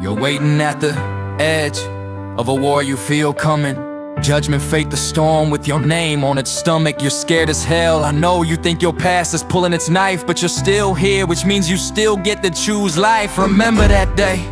You're waiting at the edge of a war you feel coming. Judgment, fate, the storm with your name on its stomach. You're scared as hell, I know you think your past is pulling its knife, but you're still here, which means you still get to choose life. Remember that day,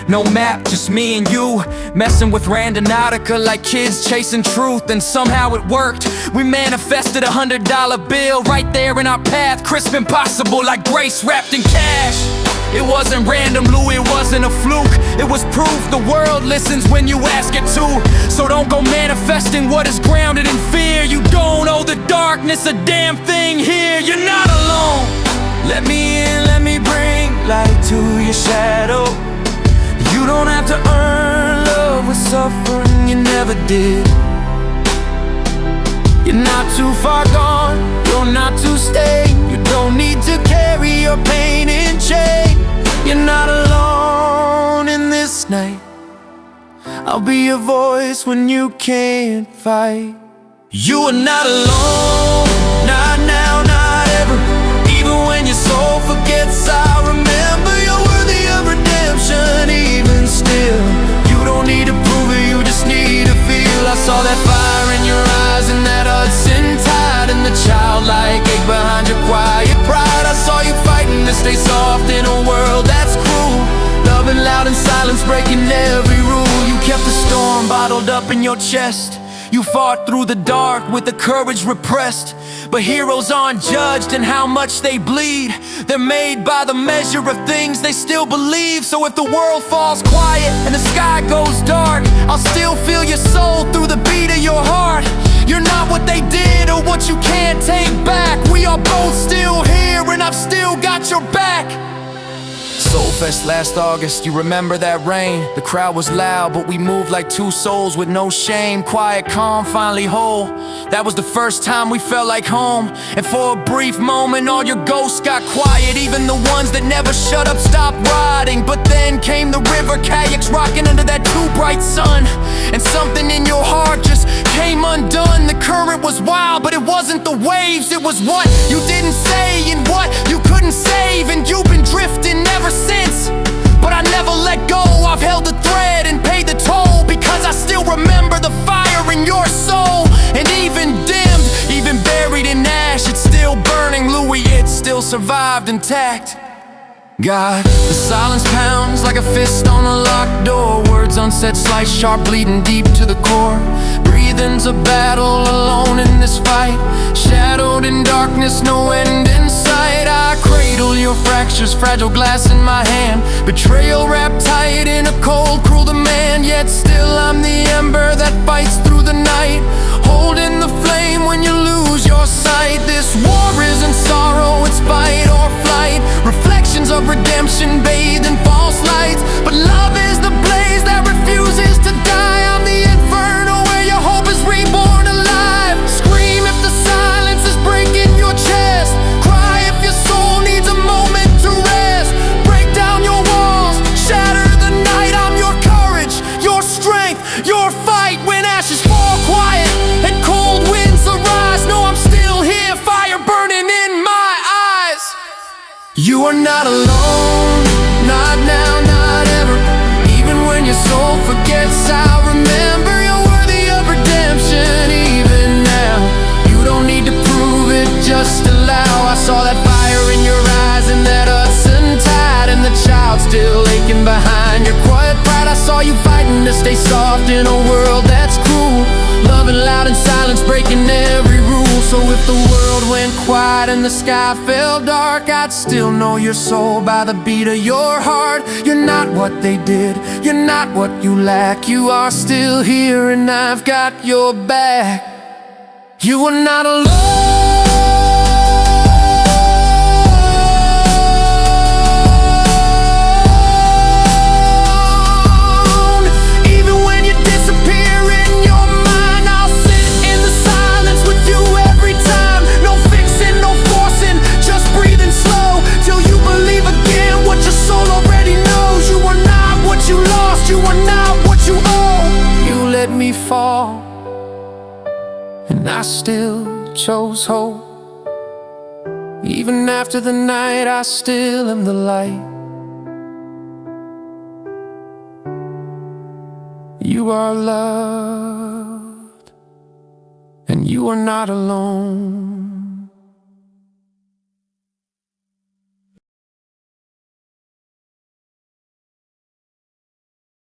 no map, just me and you, messing with randonautica like kids chasing truth. And somehow it worked, we manifested $100 bill right there in our path. Crisp, impossible, like grace wrapped in cash. It wasn't random, Lou, it wasn't a fluke. It was proof the world listens when you ask it to. So don't go manifesting what is grounded in fear. You don't owe the darkness a damn thing here. You're not alone. Let me in, let me bring light to your shadow. You don't have to earn love with suffering you never did. You're not too far gone, you're not too stained. You don't need to carry your pain in chain. You're not alone in this night. I'll be your voice when you can't fight. You are not alone, not now, not ever. Even when your soul forgets, I'll remember you're worthy of redemption. Even still, you don't need to prove it, you just need to feel. I saw that fire in your eyes and that Hudson tide, and the childlike ache behind your quiet pride. I saw you fighting to stay soft in a world that's cruel, loving loud in silence, breaking every rule. You kept the storm bottled up in your chest. You fought through the dark with the courage repressed. But heroes aren't judged in how much they bleed. They're made by the measure of things they still believe. So if the world falls quiet and the sky goes dark, I'll still feel your soul through the beat of your heart. You're not what they did or what you can't take back. We are both still here and I've still got your back. Soulfest last August, you remember that rain? The crowd was loud, but we moved like two souls with no shame. Quiet, calm, finally whole. That was the first time we felt like home. And for a brief moment, all your ghosts got quiet. Even the ones that never shut up stopped riding. But then came the river, kayaks rocking under that too bright sun. And something in your heart just came undone. The current was wild, but it wasn't the waves. It was what you didn't say and what you couldn't save. And you've been drifting ever since, but I never let go. I've held the thread and paid the toll, because I still remember the fire in your soul. And even dimmed, even buried in ash, it's still burning, Louis, it still survived intact. God, the silence pounds like a fist on a locked door. Words unsaid, slice sharp, bleeding deep to the core. Breathing's a battle, alone in this fight. Shadowed in darkness, no end in sight. I cradle your fractures, fragile glass in my hand. Betrayal wrapped tight in a cold, cruel demand. Yet still I'm the ember that fights through the night, holding the flame when you lose your sight. This war isn't sorrow, it's fight or flight. Reflections of redemption bathed in false lights. But love is the blaze that refuses to die. I'm the inferno where your hope is reborn alive. Scream if the silence is breaking your chest. Cry if your soul needs a moment to rest. Break down your walls, shatter the night. I'm your courage, your strength, your fight. When ashes fall quiet and cold winds arise, no, I'm still here, fire burning in my eyes. You are not alone, not now, not ever. Even when your soul forgets, I'll remember you're worthy of redemption. Even now, you don't need to prove it, just allow. I saw that fire in your eyes and that Hudson tide, and the child still aching behind your quiet pride. I saw you fighting to stay soft in a world that's cruel, loving loud in silence, breaking every rule. So if the world went quiet and the sky fell dark, I'd still know your soul by the beat of your heart. You're not what they did, you're not what you lack. You are still here and I've got your back. You are not alone. Fall, and I still chose hope. Even after the night, I still am the light. You are loved, and you are not alone.